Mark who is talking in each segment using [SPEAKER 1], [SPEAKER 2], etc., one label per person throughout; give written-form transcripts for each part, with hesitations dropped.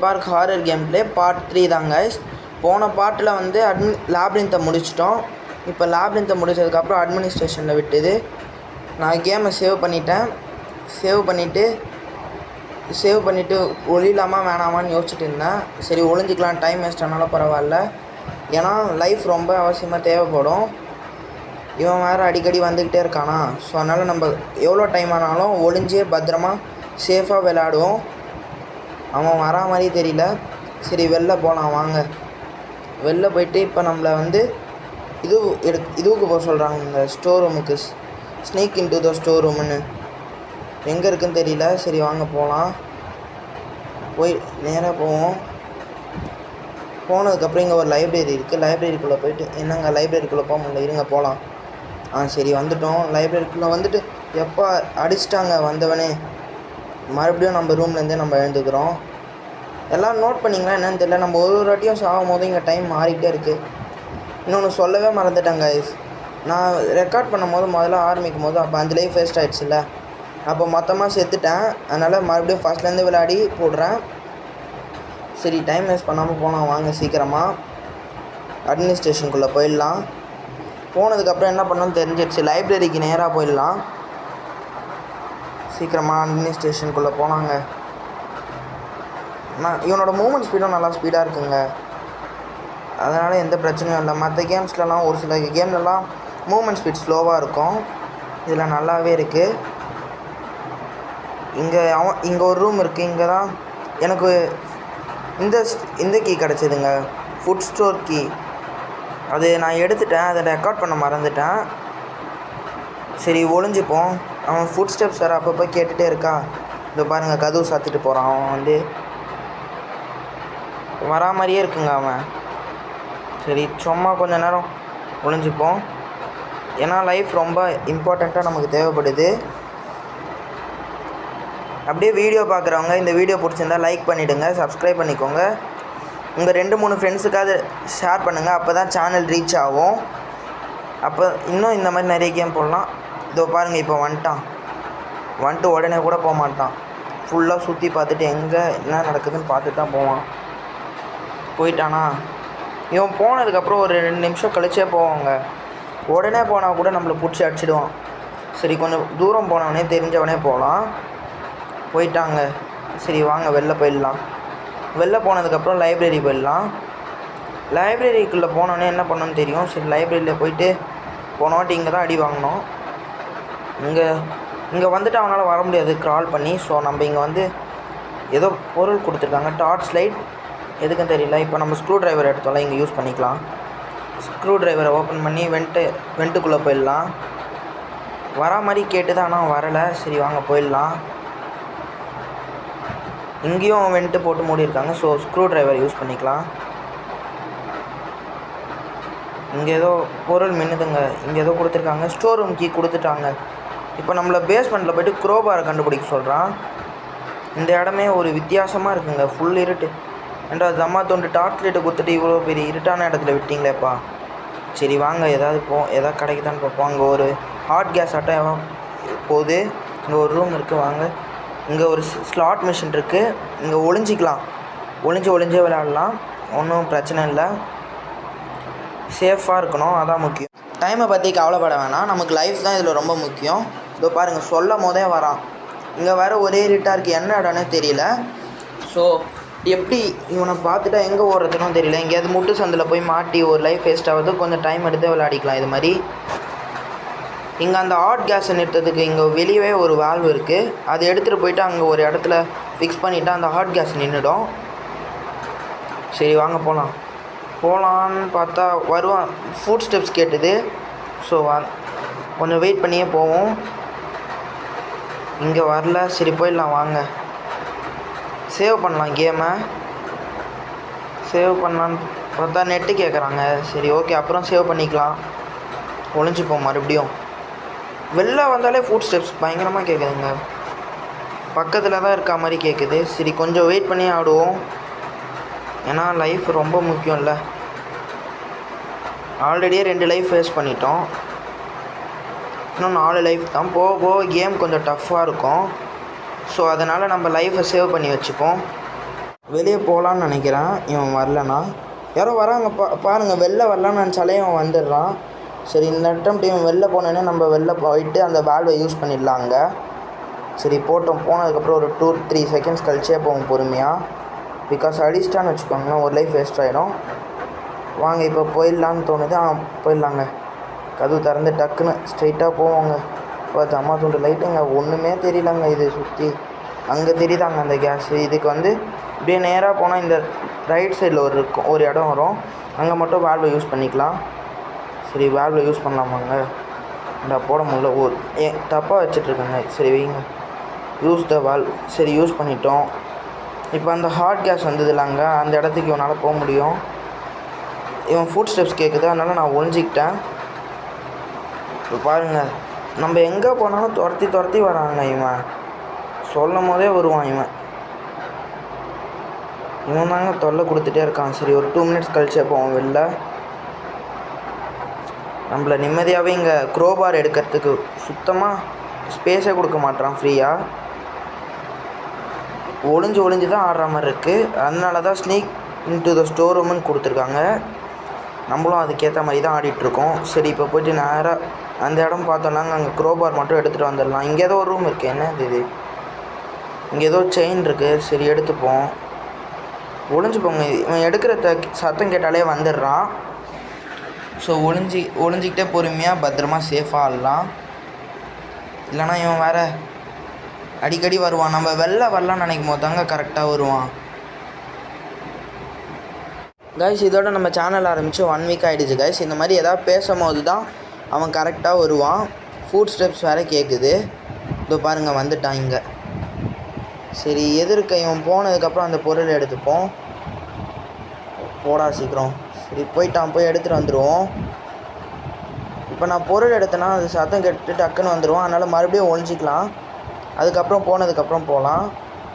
[SPEAKER 1] Park horror game play part 3 தாங்க. போன பார்ட்டில் வந்து லேப்ரின்த்தை முடிச்சிட்டோம். இப்போ லேப்ரின்த்தை முடிச்சதுக்கப்புறம் அட்மினிஸ்ட்ரேஷனில் விட்டுது. நான் கேமை சேவ் பண்ணிவிட்டு ஒளியலாமா வேணாமான்னு யோசிச்சுட்டு இருந்தேன். சரி ஒளிஞ்சிக்கலாம், டைம் வேஸ்ட் ஆனாலும் பரவாயில்ல, ஏன்னா லைஃப் ரொம்ப அவசியமாக தேவைப்படும். இவன் வேறு அடிக்கடி வந்துக்கிட்டே இருக்கானா, ஸோ அதனால் நம்ம எவ்வளோ டைம் ஆனாலும் ஒளிஞ்சே பத்திரமா சேஃபாக விளையாடுவோம். அவன் வரா மாதிரி தெரியல. சரி வெளில போகலாம் வாங்க. வெளில போயிட்டு இப்போ நம்மளை வந்து இதுவுக்கு போக சொல்கிறாங்க, இந்த ஸ்டோர் ரூமுக்கு. ஸ்னீக் இன்டு த ஸ்டோர் ரூமுன்னு எங்கே இருக்குன்னு தெரியல. சரி வாங்க போகலாம். போய் நேராக போவோம். போனதுக்கப்புறம் இங்கே ஒரு லைப்ரரி இருக்குது. லைப்ரரிக்குள்ளே போயிட்டு என்னங்க லைப்ரரிக்குள்ளே போக முடியல, இருங்க போகலாம். சரி வந்துவிட்டோம். லைப்ரரிக்குள்ளே வந்துட்டு எப்போ அடிச்சிட்டாங்க வந்தவனே. மறுபடியும் நம்ம ரூம்லேருந்தே நம்ம எழுந்துக்கிறோம். எல்லோரும் நோட் பண்ணிங்களா என்னென்னு தெரியல, நம்ம ஒரு வாட்டியும் சாகும் போது இங்கே டைம் மாறிக்கிட்டே இருக்குது. இன்னொன்று சொல்லவே மறந்துட்டேங்க, நான் ரெக்கார்ட் பண்ணும் போது முதல்ல ஆரம்பிக்கும் போது அப்போ 5 லைஃப் வேஸ்ட் ஆகிடுச்சுல்ல, அப்போ மொத்தமாக செத்துட்டேன். அதனால் மறுபடியும் ஃபஸ்ட்லேருந்து விளையாடி போடுறேன். சரி டைம் வேஸ்ட் பண்ணாமல் போகலாம் வாங்க. சீக்கிரமாக அட்மினிஸ்ட்ரேஷனுக்குள்ளே போயிடலாம். போனதுக்கப்புறம் என்ன பண்ணணும்னு தெரிஞ்சிடுச்சு, லைப்ரரிக்கு நேராக போயிடலாம். சீக்கிரமாக அட்மினிஸ்ட்ரேஷனுக்குள்ளே போனாங்க. இவனோட மூவ்மெண்ட் ஸ்பீடும் நல்லா ஸ்பீடாக இருக்குங்க, அதனால் எந்த பிரச்சனையும் இல்லை. மற்ற கேம்ஸ்லலாம் ஒரு சில கேம்லலாம் மூவ்மெண்ட் ஸ்பீட் ஸ்லோவாக இருக்கும், இதில் நல்லாவே இருக்குது. இங்கே ஒரு ரூம் இருக்குது. இங்கே தான் எனக்கு இந்த கீ கிடச்சிதுங்க, ஃபுட் ஸ்டோர் கீ. அது நான் எடுத்துட்டேன், அதை ரெக்கார்ட் பண்ண மறந்துட்டேன். சரி ஒளிஞ்சிப்போம். அவன் ஃபுட் ஸ்டெப்ஸ் வேறு அப்பப்போ கேட்டுகிட்டே இருக்கா. இதோ பாருங்கள், கதவு சாத்திட்டு போகிறான். அவன் வந்து வரா மாதிரியே இருக்குங்க அவன். சரி சும்மா கொஞ்சம் நேரம் ஒளிஞ்சிப்போம், ஏன்னா லைஃப் ரொம்ப இம்பார்ட்டண்ட்டாக நமக்கு தேவைப்படுது. அப்படியே வீடியோ பார்க்குறவங்க இந்த வீடியோ பிடிச்சிருந்தால் லைக் பண்ணிவிடுங்க, சப்ஸ்கிரைப் பண்ணிக்கோங்க. உங்கள் 2-3 ஃப்ரெண்ட்ஸுக்காவது ஷேர் பண்ணுங்கள், அப்போ தான் சேனல் ரீச் ஆகும். அப்போ இன்னும் இந்த மாதிரி நிறைய கேம் போடலாம். இதோ பாருங்கள், இப்போ வந்துட்டு உடனே கூட போக மாட்டான். ஃபுல்லாக சுற்றி பார்த்துட்டு எங்கே என்ன நடக்குதுன்னு பார்த்துட்டு தான் போவான். போயிட்டானா, இவன் போனதுக்கப்புறம் ஒரு 2 நிமிஷம் கழிச்சே போவாங்க. உடனே போனால் கூட நம்மளை பிடிச்சி அடிச்சிடுவான். சரி கொஞ்சம் தூரம் போனவனே தெரிஞ்சவனே போகலாம். போயிட்டாங்க. சரி வாங்க வெளில போயிடலாம். வெளில போனதுக்கப்புறம் லைப்ரரி போயிடலாம். லைப்ரரிக்குள்ளே போனோடனே என்ன பண்ணணும்னு தெரியும். சரி லைப்ரரியில் போயிட்டு போன வாட்டி இங்கே தான் அடி வாங்கினோம். இங்கே வந்துட்டு அவனால் வர முடியாது க்ரால் பண்ணி. ஸோ நம்ம இங்கே வந்து ஏதோ பொருள் கொடுத்துருக்காங்க, டார்ச் லைட், எதுக்குன்னு தெரியல. இப்போ நம்ம ஸ்க்ரூ ட்ரைவர் எடுத்தோம்ல, இங்கே யூஸ் பண்ணிக்கலாம். ஸ்க்ரூ ட்ரைவரை ஓப்பன் பண்ணி வெண்ட்டுக்குள்ளே போயிடலாம். வரா மாதிரி கேட்டு தான், ஆனால் வரலை. சரி வாங்க போயிடலாம். இங்கேயும் வெண்ட்டு போட்டு மூடியிருக்காங்க, ஸோ ஸ்க்ரூ ட்ரைவர் யூஸ் பண்ணிக்கலாம். இங்கே ஏதோ பொருள் மின்னுதுங்க, இங்கே ஏதோ கொடுத்துருக்காங்க. ஸ்டோர் ரூம் கீ கொடுத்துட்டாங்க. இப்போ நம்மளை பேஸ்மெண்ட்டில் போய்ட்டு க்ரோபாரை கண்டுபிடிக்க சொல்கிறான். இந்த இடமே ஒரு வித்தியாசமாக இருக்குங்க, ஃபுல் இருட்டு. ஏன்டா தம்மா தொண்டு டார்ச் லைட்டை கொடுத்துட்டு இவ்வளோ பெரிய இருட்டான இடத்துல விட்டிங்களேப்பா. சரி வாங்க எதாவது கிடைக்குதான்னு பார்ப்போம். அங்கே ஒரு ஹாட் கேஸ் ஆட்டம் போகுது. இங்கே ஒரு ரூம் இருக்குது வாங்க. இங்கே ஒரு ஸ்லாட் மிஷின் இருக்குது, இங்கே ஒளிஞ்சிக்கலாம். ஒளிஞ்சே விளையாடலாம், ஒன்றும் பிரச்சனை இல்லை. சேஃபாக இருக்கணும், அதான் முக்கியம். டைமை பற்றி கவலைப்பட வேணாம், நமக்கு லைஃப் தான் இதில் ரொம்ப முக்கியம். இதோ பாருங்கள், சொல்லும் போதே வரான். இங்கே வேறு ஒரே இருட்டாக இருக்குது, என்ன இடம்னே தெரியல. ஸோ எப்படி இவனை பார்த்துட்டா எங்கே ஓடுறதுன்னு தெரியல. எங்கேயாவது முட்டு சந்தில் போய் மாட்டி ஒரு லைஃப் வேஸ்ட் ஆகுது. கொஞ்சம் டைம் எடுத்து விளையாடிக்கலாம் இது மாதிரி. இங்கே அந்த ஹாட் கேஸை நிறுத்ததுக்கு இங்கே வெளியவே ஒரு வால்வு இருக்குது, அதை எடுத்துகிட்டு போயிட்டு அங்கே ஒரு இடத்துல ஃபிக்ஸ் பண்ணிவிட்டு அந்த ஹாட் கேஸ் நின்றுடும். சரி வாங்க போகலான்னு பார்த்தா வருவான். ஃபுட் ஸ்டெப்ஸ் கேட்டுது. ஸோ கொஞ்சம் வெயிட் பண்ணியே போவோம். இங்கே வரல. சரி போயிடலாம் வாங்க. சேவ் பண்ணலாம் கேமை. சேவ் பண்ணலான்னு பார்த்தா நெட்டு கேட்குறாங்க. சரி ஓகே, அப்புறம் சேவ் பண்ணிக்கலாம். ஒளிஞ்சிப்போம் மறுபடியும். வெளில வந்தாலே ஃபுட் ஸ்டெப்ஸ் பயங்கரமாக கேட்குதுங்க, பக்கத்தில் தான் இருக்க மாதிரி கேட்குது. சரி கொஞ்சம் வெயிட் பண்ணி ஆடுவோம், ஏன்னா லைஃப் ரொம்ப முக்கியம் இல்லை. ஆல்ரெடியே 2 லைஃப் வேஸ்ட் பண்ணிட்டோம், இன்னும் 4 லைஃப் தான். போக கேம் கொஞ்சம் டஃப்பாக இருக்கும். ஸோ அதனால் நம்ம லைஃப்பை சேவ் பண்ணி வச்சுப்போம். வெளியே போகலான்னு நினைக்கிறேன். இவன் வரலண்ணா. யாரோ வராங்க பாருங்கள். வெளில வரலான்னு நினச்சாலே இவன் வந்துடுறான். சரி, இந்த அட்டம்ப்ட் இவன் வெளில போனோன்னே நம்ம வெளில போயிட்டு அந்த வேல்வை யூஸ் பண்ணிடலாங்க. சரி போட்டோம். போனதுக்கப்புறம் ஒரு 2-3 செகண்ட்ஸ் கழிச்சே போவோம் பொறுமையாக. பிகாஸ் அடிச்சிட்டான்னு வச்சுக்கோங்களேன், ஒரு லைஃப் வேஸ்ட் ஆகிடும். வாங்க இப்போ போயிடலான்னு தோணுது. போயிடலாங்க. கதவு திறந்து டக்குன்னு ஸ்ட்ரைட்டாக போவோங்க. பார்த்து அம்மா தூண்டு லைட்டுங்க ஒன்றுமே தெரியலங்க. இது சுற்றி அங்கே தெரியுதாங்க அந்த கேஸு. இதுக்கு இப்படியே நேராக போனால் இந்த ரைட் சைடில் ஒரு இடம் வரும். அங்கே மட்டும் வால்வை யூஸ் பண்ணிக்கலாம். சரி, வால்வை யூஸ் பண்ணலாமாங்க? போட முடியல. தப்பாக வச்சிட்ருக்கேங்க. சரி வைங்க. Use the valve. சரி, யூஸ் பண்ணிட்டோம். இப்போ அந்த ஹாட் கேஸ் வந்ததுலாங்க, அந்த இடத்துக்கு இவனால் போக முடியும். இவன் ஃபுட் ஸ்டெப்ஸ் கேட்குது, அதனால் நான் ஒழிஞ்சிக்கிட்டேன். இப்போ பாருங்கள், நம்ம எங்கே போனாலும் துரத்தி வராங்க. இவன் சொல்லும் போதே வருவான். இவன் தாங்க தொல்லை கொடுத்துட்டே இருக்கான். சரி, ஒரு 2 மினிட்ஸ் கழிச்சே போவோம் வெளில. நம்மளை நிம்மதியாகவே இங்கே க்ரோபார் எடுக்கிறதுக்கு சுத்தமாக ஸ்பேஸே கொடுக்க மாட்டான் ஃப்ரீயாக. ஒளிஞ்சு தான் ஆடுற மாதிரி இருக்குது. அதனால தான் ஸ்னீக் இன்டு த ஸ்டோர் ரூம்னு கொடுத்துருக்காங்க. நம்மளும் அதுக்கேற்ற மாதிரி தான் ஆடிட்டுருக்கோம். சரி, இப்போ போய்ட்டு நேராக அந்த இடம் பார்த்தோம்னாங்க, அங்கே க்ரோபார் மட்டும் எடுத்துகிட்டு வந்துடலாம். இங்கே ஏதோ ஒரு ரூம் இருக்குது. என்ன இது? இங்கே ஏதோ செயின் இருக்குது. சரி, எடுத்துப்போம். ஒளிஞ்சுப்போங்க. இவன் எடுக்கிற சத்தம் கேட்டாலே வந்துடுறான். ஸோ ஒளிஞ்சிக்கிட்டே பொறுமையாக பத்திரமா சேஃபாக ஆடலாம். இல்லைனா இவன் வேறு அடிக்கடி வருவான். நம்ம வெளில வரலான்னு நினைக்கும் போது தாங்க கரெக்டாக வருவான். கைஸ், இதோட நம்ம சேனல் ஆரம்பித்து 1 வீக் ஆகிடுச்சு கைஸ். இந்த மாதிரி எதாவது பேசும்போது தான் அவன் கரெக்டாக வருவான். ஃபுட் ஸ்டெப்ஸ் வேறு கேட்குது. இதோ பாருங்கள், வந்துட்டான் இங்கே. சரி, எதிர்க்க இவன் போனதுக்கப்புறம் அந்த பொருள் எடுத்துப்போம். போடா சீக்கிரம். சரி, போயிட்டான். போய் எடுத்துகிட்டு வந்துடுவோம். இப்போ நான் பொருள் எடுத்தேன்னா அது சத்தம் கேட்டு டக்குன்னு வந்துடுவோம். அதனால் மறுபடியும் ஒழிஞ்சிக்கலாம். அதுக்கப்புறம் போனதுக்கப்புறம் போகலாம்.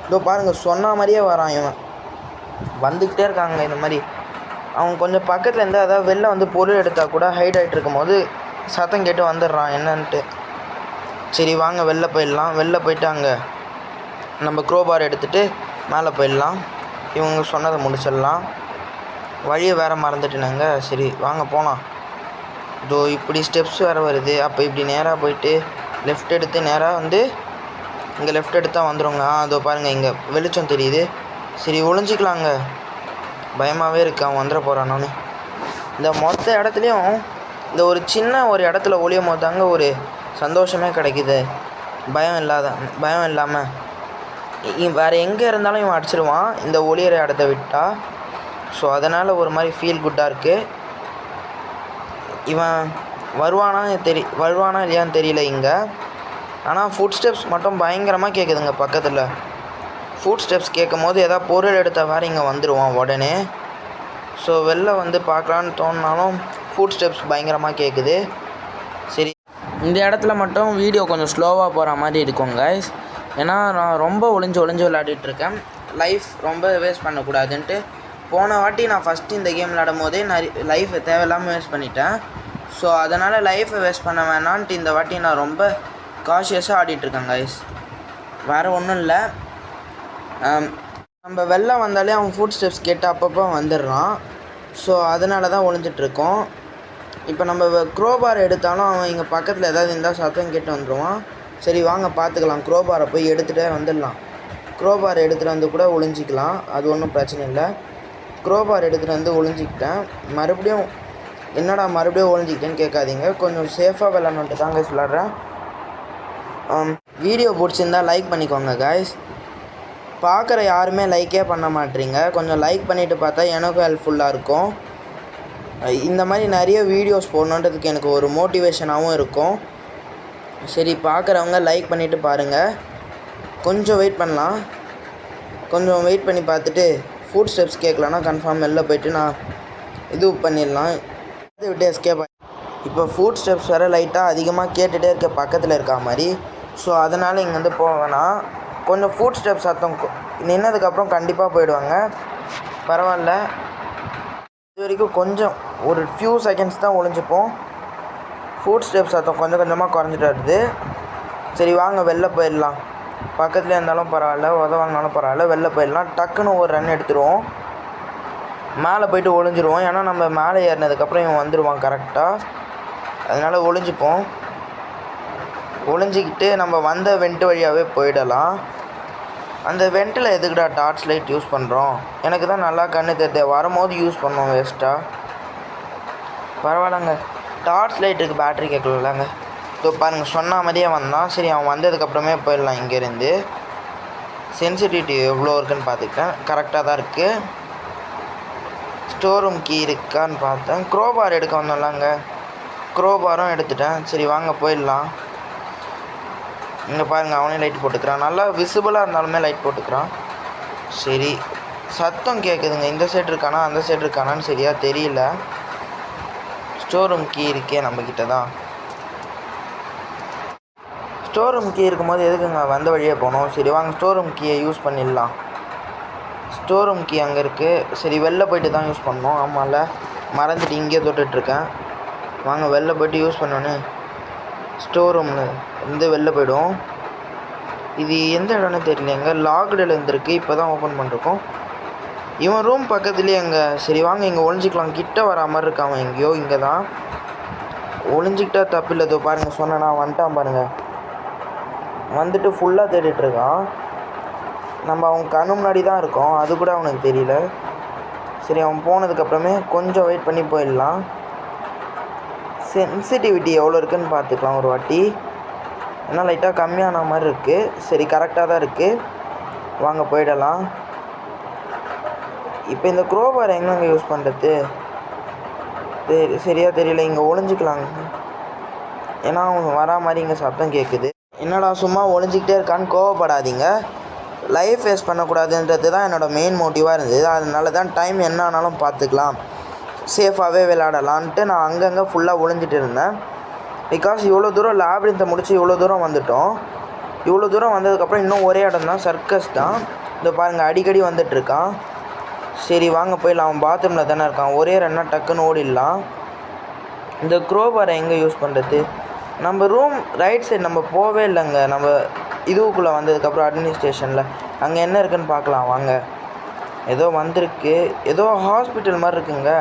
[SPEAKER 1] இதோ பாருங்கள், சொன்ன மாதிரியே வரான். இவன் வந்துக்கிட்டே இருக்காங்க. இந்த மாதிரி அவன் கொஞ்சம் பக்கத்தில் இருந்தால் அதாவது வெளில பொருள் எடுத்தால் கூட ஹைட் ஆகிட்டு இருக்கும் போது சத்தம் கேட்டு வந்துடுறான் என்னன்ட்டு. சரி வாங்க, வெளில போயிடலாம். வெளில போயிட்டு அங்கே நம்ம க்ரோபார் எடுத்துகிட்டு மேலே போயிடலாம். இவங்க சொன்னதை முடிச்சிடலாம். வழியை வேறு மறந்துட்டுனாங்க. சரி வாங்க போகலாம். இதோ இப்படி ஸ்டெப்ஸ் வேறு வருது. அப்போ இப்படி நேராக போயிட்டு லெஃப்ட் எடுத்து நேராக இங்கே லெஃப்ட் எடுத்தால் வந்துடுங்க. அதோ பாருங்கள், இங்கே வெளிச்சம் தெரியுது. சரி, ஒளிஞ்சிக்கலாங்க. பயமாகவே இருக்கு, அவன் வந்துட போகிறானோன்னு. இந்த மொத்த இடத்துலையும் இந்த ஒரு சின்ன ஒரு இடத்துல ஒளியும் போது தாங்க ஒரு சந்தோஷமே கிடைக்கிது. பயம் இல்லாமல் வேறு எங்கே இருந்தாலும் இவன் அடிச்சிடுவான் இந்த ஒளியிற இடத்த விட்டால். ஸோ அதனால் ஒரு மாதிரி ஃபீல் குட்டாக இருக்குது. இவன் வருவானா இல்லையான்னு தெரியல இங்கே. ஆனால் ஃபுட் ஸ்டெப்ஸ் மட்டும் பயங்கரமாக கேட்குதுங்க பக்கத்தில். ஃபுட் ஸ்டெப்ஸ் கேட்கும் போது எதாவது பொருள் எடுத்தால் வேறு இங்கே வந்துடுவான் உடனே. ஸோ வெளில பார்க்கலான்னு தோணினாலும் ஃபுட் ஸ்டெப்ஸ் பயங்கரமாக கேட்குது. சரி, இந்த இடத்துல மட்டும் வீடியோ கொஞ்சம் ஸ்லோவாக போகிற மாதிரி இருக்கும் கைஸ். ஏன்னா நான் ரொம்ப ஒளிஞ்சு விளையாடிட்டுருக்கேன். லைஃப் ரொம்ப வேஸ்ட் பண்ணக்கூடாதுன்ட்டு போன வாட்டி நான் ஃபஸ்ட்டு இந்த கேம் விளையாடும் போதே லைஃப்பை தேவையில்லாமல் வேஸ்ட் பண்ணிட்டேன். ஸோ அதனால் லைஃப்பை வேஸ்ட் பண்ண வேணான்ட்டு இந்த வாட்டி நான் ரொம்ப காஷியஸாக ஆடிட்டுருக்கேன் கைஸ். வேறு ஒன்றும் இல்லை. நம்ம வெளில வந்தாலே அவன் ஃபுட் ஸ்டெப்ஸ் கேட்டு அப்பப்போ வந்துடுறான். ஸோ அதனால தான் ஒளிஞ்சிட்ருக்கோம். இப்போ நம்ம க்ரோபார் எடுத்தாலும் அவன் இங்கே பக்கத்தில் ஏதாவது இருந்தால் சத்தம் கேட்டு வந்துடுவான். சரி வாங்க பார்த்துக்கலாம். க்ரோபாரை போய் எடுத்துகிட்டே வந்துடலாம். க்ரோபார் எடுத்துகிட்டு கூட ஒளிஞ்சிக்கலாம். அது ஒன்றும் பிரச்சனை இல்லை. க்ரோபார் எடுத்துகிட்டு ஒளிஞ்சிக்கிட்டேன். மறுபடியும் ஒளிஞ்சிக்கிட்டேன்னு கேட்காதீங்க. கொஞ்சம் சேஃபாக விளாட்ணுன்ட்டு தாங்க விளாட்றேன். வீடியோ பிடிச்சிருந்தா லைக் பண்ணிக்கோங்க கைஸ். பார்க்குற யாருமே லைக்கே பண்ண மாட்டீங்க. கொஞ்சம் லைக் பண்ணிவிட்டு பார்த்தா எனக்கும் ஹெல்ப்ஃபுல்லாக இருக்கும். இந்த மாதிரி நிறைய வீடியோஸ் போடணுன்றதுக்கு எனக்கு ஒரு மோட்டிவேஷனாகவும் இருக்கும். சரி, பார்க்குறவங்க லைக் பண்ணிவிட்டு பாருங்கள். கொஞ்சம் வெயிட் பண்ணலாம். கொஞ்சம் வெயிட் பண்ணி பார்த்துட்டு ஃபுட் ஸ்டெப்ஸ் கேட்கலன்னா கன்ஃபார்ம் வெளில போய்ட்டு நான் இது பண்ணிடலாம். இதை விட்டு எஸ்கேப். இப்போ ஃபுட் ஸ்டெப்ஸ் வேறு லைட்டாக அதிகமாக கேட்டுகிட்டே இருக்க பக்கத்தில் இருக்கா மாதிரி. ஸோ அதனால் இங்கேருந்து போவேன்னா கொஞ்சம் ஃபுட் ஸ்டெப்ஸ் சத்தம் நின்னதுக்கப்புறம் கண்டிப்பாக போயிடுவாங்க. பரவாயில்ல, இது வரைக்கும் கொஞ்சம் ஒரு ஃபியூ செகண்ட்ஸ் தான் ஒளிஞ்சிப்போம். ஃபுட் ஸ்டெப்ஸ் சத்தம் கொஞ்சம் கொஞ்சமாக குறைஞ்சிட்டு வருது. சரி வாங்க வெளில போயிடலாம். பக்கத்துலேயே இருந்தாலும் பரவாயில்ல, உதவாங்கனாலும் பரவாயில்ல, வெளில போயிடலாம். டக்குன்னு ஒரு ரன் எடுத்துருவோம், மேலே போய்ட்டு ஒளிஞ்சிருவோம். ஏன்னா நம்ம மேலே ஏறினதுக்கப்புறம் இவன் வந்துடுவான் கரெக்டாக. அதனால் ஒளிஞ்சிப்போம். ஒளிஞ்சிக்கிட்டு நம்ம வந்த வெண்ட்டு வழியாகவே போயிடலாம். அந்த வெண்ட்டில் எதுக்குடா டார்ச் லைட் யூஸ் பண்ணுறோம்? எனக்கு தான் நல்லா கண்ணு தெரியுது, வரும்போது யூஸ் பண்ணோம் வேஸ்ட்டாக. பரவாயில்லங்க, டார்ச் லைட்டுக்கு பேட்ரி கேட்கலங்க. ஸோ பாருங்கள், சொன்ன மாதிரியே வந்தான். சரி, அவன் வந்ததுக்கப்புறமே போயிடலாம். இங்கேருந்து சென்சிட்டிவிட்டி எவ்வளோ இருக்குதுன்னு பார்த்துக்கிட்டேன். கரெக்டாக தான் இருக்குது. ஸ்டோர் ரூம் கீ இருக்கான்னு பார்த்தேன். க்ரோபார் எடுக்க வந்தோம்லாங்க, க்ரோபாரும் எடுத்துட்டேன். சரி வாங்க போயிடலாம். இங்கே பாருங்கள், அவனே லைட் போட்டுக்கிறான். நல்லா விசிபிளாக இருந்தாலுமே லைட் போட்டுக்கிறான். சரி, சத்தம் கேட்குதுங்க. இந்த சைடு இருக்கானா அந்த சைடு இருக்கானான்னு சரியாக தெரியல. ஸ்டோர் ரூம் கீ இருக்கே நம்மக்கிட்ட தான். ஸ்டோர் ரூம் கீ இருக்கும்போது எதுக்குங்க வந்த வழியே போகணும்? சரி வாங்க, ஸ்டோர் ரூம் கீயை யூஸ் பண்ணிடலாம். ஸ்டோர் ரூம் கீ அங்கே இருக்குது. சரி, வெளில போய்ட்டு தான் யூஸ் பண்ணணும். ஆமாம்ல, மறந்துட்டு இங்கே தொட்டுட்ருக்கேன். வாங்க வெளில போய்ட்டு யூஸ் பண்ணோன்னு ஸ்டோர் ரூமில் இருந்து வெளில போய்டும். இது எந்த இடம்னு தெரியலைங்க, லாக்டில் இருந்திருக்கு. இப்போ தான் ஓப்பன் பண்ணிருக்கோம். இவன் ரூம் பக்கத்துலேயே அங்கே. சரி வாங்க, இங்கே ஒளிஞ்சிக்கலாம். கிட்ட வரா மாதிரி இருக்கான் எங்கேயோ. இங்கே தான் ஒளிஞ்சிக்கிட்டா தப்பு இல்லை. இதோ பாருங்கள், சொன்னேன்னா வந்துட்டான் பாருங்கள். வந்துட்டு ஃபுல்லாக தேடிட்டுருக்கான். நம்ம அவன் கண்ணு முன்னாடி தான் இருக்கோம், அது கூட அவனுக்கு தெரியல. சரி, அவன் போனதுக்கப்புறமே கொஞ்சம் வெயிட் பண்ணி போயிடலாம். சென்சிட்டிவிட்டி எவ்வளோ இருக்குதுன்னு பார்த்துக்கலாம் ஒரு வாட்டி. ஏன்னா லைட்டாக கம்மியான மாதிரி இருக்குது. சரி, கரெக்டாக தான் இருக்குது. வாங்க போயிடலாம். இப்போ இந்த க்ரோபார் எங்கெங்கே யூஸ் பண்ணுறது சரியாக தெரியல. இங்கே ஒளிஞ்சிக்கலாங்க, ஏன்னா அவன் வரா மாதிரி இங்கே சத்தம் கேட்குது. என்னடா சும்மா ஒளிஞ்சிக்கிட்டே இருக்கான்னு கோவப்படாதீங்க. லைஃப் வேஸ்ட் பண்ணக்கூடாதுன்றது தான் என்னோடய மெயின் மோட்டிவாக இருந்தது. அதனால தான் டைம் என்ன ஆனாலும் பார்த்துக்கலாம், சேஃபாகவே விளையாடலான்ட்டு நான் அங்கங்கே ஃபுல்லாக ஒளிஞ்சிட்டு இருந்தேன். பிகாஸ் இவ்வளோ தூரம் லேப்ரின்த்தை முடிச்சு இவ்வளோ தூரம் வந்துவிட்டோம். இவ்வளோ தூரம் வந்ததுக்கப்புறம் இன்னும் ஒரே இடம் தான், சர்க்கஸ் தான். இந்த பாருங்கள், அடிக்கடி வந்துட்டுருக்கான். சரி வாங்க போயிடலாம். அவன் பாத்ரூமில் தானே இருக்கான். ஒரே ரன்னா டக்குன்னு ஓடிடலாம். இந்த க்ரோபாரை எங்கே யூஸ் பண்ணுறது? நம்ம ரூம் ரைட் சைடு நம்ம போவே இல்லைங்க. நம்ம இதுக்குள்ளே வந்ததுக்கப்புறம் அட்மினிஸ்ட்ரேஷனில் அங்கே என்ன இருக்குதுன்னு பார்க்கலாம் வாங்க. ஏதோ வந்திருக்கு, ஏதோ ஹாஸ்பிட்டல் மாதிரி இருக்குங்க.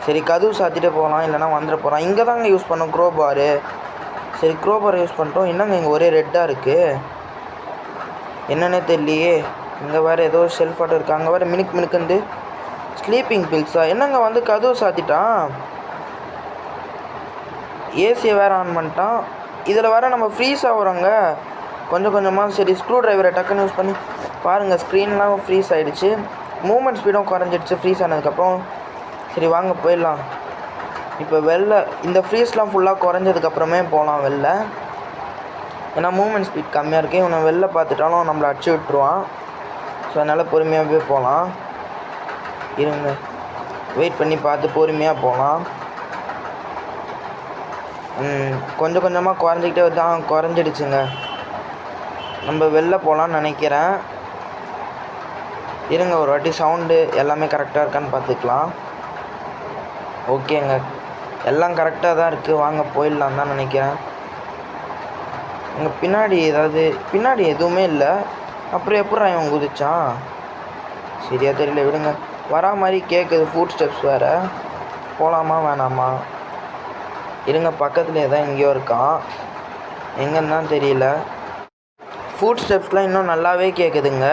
[SPEAKER 1] சரி, கதவு சாத்திட்டே போகலாம், இல்லைனா வந்துட போகிறான். இங்கே தாங்க யூஸ் பண்ணோம் க்ரோபாரு. சரி, க்ரோபாரை யூஸ் பண்ணிட்டோம். என்னங்க இங்கே ஒரே ரெட்டாக இருக்குது, என்னன்னே தெரியலையே. இங்கே வேறு ஏதோ ஷெல்ஃப் ஆட்டம் இருக்குது. அங்கே வேறு மினுக்கு மினுக்குண்டு ஸ்லீப்பிங் பில்ஸா? என்னங்க வந்து கதவு சாத்திட்டான், ஏசியை வேறு ஆன் பண்ணிட்டான். இதில் வேறு நம்ம ஃப்ரீஸ் ஆகுறோங்க கொஞ்சம் கொஞ்சமாக. சரி, ஸ்க்ரூ ட்ரைவரை டக்குன்னு யூஸ் பண்ணி பாருங்கள், ஸ்க்ரீன்லாம் ஃப்ரீஸ் ஆகிடுச்சு, மூமெண்ட் ஸ்பீடும் குறைஞ்சிடுச்சு ஃப்ரீஸ் ஆனதுக்கப்புறம். சரி வாங்க போயிடலாம். இப்போ வெளில இந்த ஃப்ரீஸ்லாம் ஃபுல்லாக குறைஞ்சதுக்கப்புறமே போகலாம் வெளில. ஏன்னா மூமெண்ட் ஸ்பீட் கம்மியாக இருக்குது. இவனை வெளில பார்த்துட்டாலும் நம்மளை அடிச்சு விட்டுருவான். ஸோ அதனால் பொறுமையாகவே போகலாம். இருங்க, வெயிட் பண்ணி பார்த்து பொறுமையாக போகலாம். கொஞ்சம் கொஞ்சமாக குறைஞ்சிக்கிட்டே தான் குறைஞ்சிடுச்சுங்க. நம்ம வெளில போகலான்னு நினைக்கிறேன். இருங்க, ஒரு வாட்டி சவுண்டு எல்லாமே கரெக்டாக இருக்கான்னு பார்த்துக்கலாம். ஓகேங்க, எல்லாம் கரெக்டாக தான் இருக்குது. வாங்க போயிடலாம் தான் நினைக்கிறேன். இங்கே பின்னாடி எதுவுமே இல்லை. அப்புறம் எப்படா இவன் குதிச்சான் சரியா தெரியல. விடுங்க, வரா மாதிரி கேட்குது. ஃபுட் ஸ்டெப்ஸ் வேறு. போகலாமா வேணாமா? இருங்க, பக்கத்துலேயே தான் எங்கேயோ இருக்கான், எங்கன்னு தான் தெரியல. ஃபுட் ஸ்டெப்ஸ்லாம் இன்னும் நல்லாவே கேட்குதுங்க.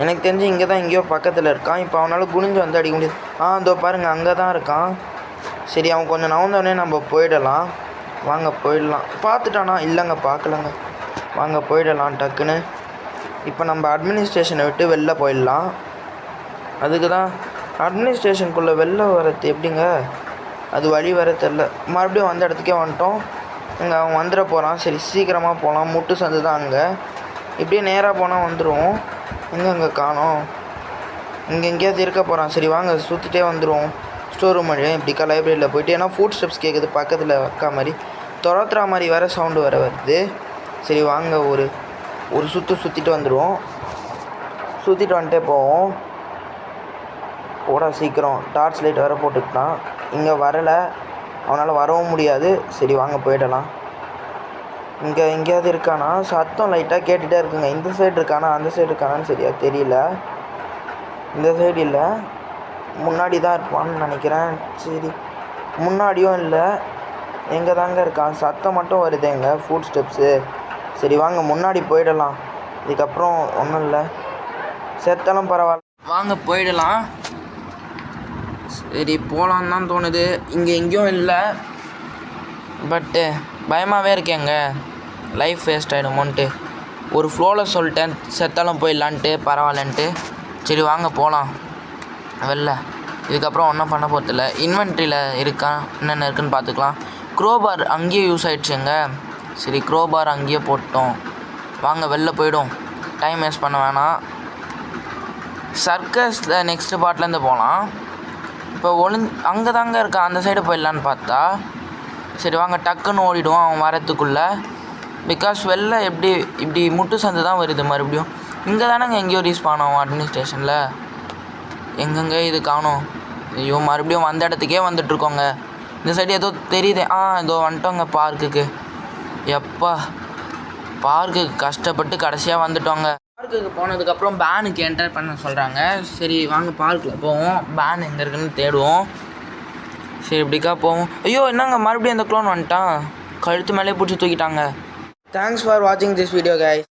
[SPEAKER 1] எனக்கு தெரிஞ்சு இங்கே தான் எங்கேயோ பக்கத்தில் இருக்கான். இப்போ அவனால் குனிஞ்சு வந்து அடிக்க முடியாது. இதோ பாருங்கள், அங்கே தான் இருக்கான். சரி, அவன் கொஞ்சம் நவுந்தோடனே நம்ம போயிடலாம். வாங்க போயிடலாம். பார்த்துட்டானா? இல்லைங்க, பார்க்கலங்க. வாங்க போயிடலாம் டக்குன்னு. இப்போ நம்ம அட்மினிஸ்ட்ரேஷனை விட்டு வெளில போயிடலாம். அதுக்கு தான் அட்மினிஸ்ட்ரேஷனுக்குள்ளே வெளில வரது எப்படிங்க, அது வழி வர தெரில. மறுபடியும் வந்த இடத்துக்கே வந்துட்டோம். இங்கே அவன் வந்துட போகிறான். சரி, சீக்கிரமாக போகலாம். முட்டு சந்து தான் அங்கே. இப்படியே நேராக போனால் வந்துடுவோம். அங்கே காணோம். இங்கே எங்கேயாவது இருக்க போகிறான். சரி வாங்க, சுற்றிட்டே வந்துடுவோம். ஸ்டோர் ரூம் வழியாக இப்படிக்கா லைப்ரரியில் போய்ட்டு. ஏன்னா ஃபுட் ஸ்டெப்ஸ் கேட்குது பக்கத்தில் வைக்கா மாதிரி, துரத்துறா மாதிரி வேறு சவுண்டு வேறு வருது. சரி வாங்க, ஒரு சுற்றிட்டு வந்துடுவோம். சுற்றிட்டு வந்துட்டே போவோம். போடா சீக்கிரம். டார்ச் லைட் வேறு போட்டுக்கிட்டான். இங்கே வரலை, அவனால் வரவும் முடியாது. சரி வாங்க போயிடலாம். இங்கே எங்கேயாவது இருக்கானா? சத்தம் லைட்டாக கேட்டுகிட்டே இருக்குங்க. இந்த சைடு இருக்கானா அந்த சைடு இருக்கானான்னு சரியா தெரியல. இந்த சைடு இல்லை, முன்னாடி தான் இருப்பான்னு நினைக்கிறேன். சரி, முன்னாடியும் இல்லை, எங்கே தாங்க இருக்கான்? சத்தம் மட்டும் வருதுங்க, ஃபுட் ஸ்டெப்ஸு. சரி வாங்க முன்னாடி போயிடலாம். இதுக்கப்புறம் ஒன்றும் இல்லை, செத்தாலும் பரவாயில்ல, வாங்க போயிடலாம். சரி போகலான்னு தான் தோணுது. இங்கே எங்கேயும் இல்லை, பட்டு பயமாகவே இருக்கேங்க, லைஃப் வேஸ்ட் ஆகிடுமோன்ட்டு. ஒரு ஃப்ளோவில் சொல்லிட்டேன் செத்தாலும் போயிடலான்ட்டு, பரவாயில்லன்ட்டு. சரி வாங்க போகலாம் வெளில. இதுக்கப்புறம் ஒன்றும் பண்ண போகிறதில்ல. இன்வென்ட்ரியில் இருக்கா என்னென்ன இருக்குதுன்னு பார்த்துக்கலாம். க்ரோபார் அங்கேயே யூஸ் ஆகிடுச்சுங்க. சரி க்ரோபார் அங்கேயே போட்டோம். வாங்க வெளில போய்டும், டைம் வேஸ்ட் பண்ண வேணாம். சர்க்கஸில் நெக்ஸ்ட்டு பார்ட்லேருந்து போகலாம். இப்போ அங்கே தாங்க இருக்கான், அந்த சைடு போயிடலான்னு பார்த்தா. சரி வாங்க டக்குன்னு ஓடிடுவோம் அவன் வரத்துக்குள்ளே. பிகாஸ் வெளில இப்படி முட்டு சந்து தான் வருது மறுபடியும். இங்கே தானேங்க எங்கேயோ ரீஸ்பான் ஆகும் அட்மினிஸ்ட்ரேஷனில். எங்கெங்கே இது காணும்? ஐயோ மறுபடியும் வந்த இடத்துக்கே வந்துட்ருக்கோங்க. இந்த சைடு ஏதோ தெரியுது. ஏதோ வந்துட்டோங்க பார்க்குக்கு. எப்பா பார்க்குக்கு கஷ்டப்பட்டு கடைசியாக வந்துட்டோங்க. பார்க்குக்கு போனதுக்கப்புறம் பேனுக்கு என்டர் பண்ண சொல்கிறாங்க. சரி வாங்க பார்க்கில் போவோம், பேன் எங்கே இருக்குன்னு தேடுவோம். சரி இப்படிக்கா போவோம். ஐயோ என்னங்க மறுபடியும் அந்த க்ளோன் வந்துட்டான், கழுத்து மேலே பிடிச்சி தூக்கிட்டாங்க. தேங்க்ஸ் ஃபார் வாட்சிங் திஸ் வீடியோ கைஸ்.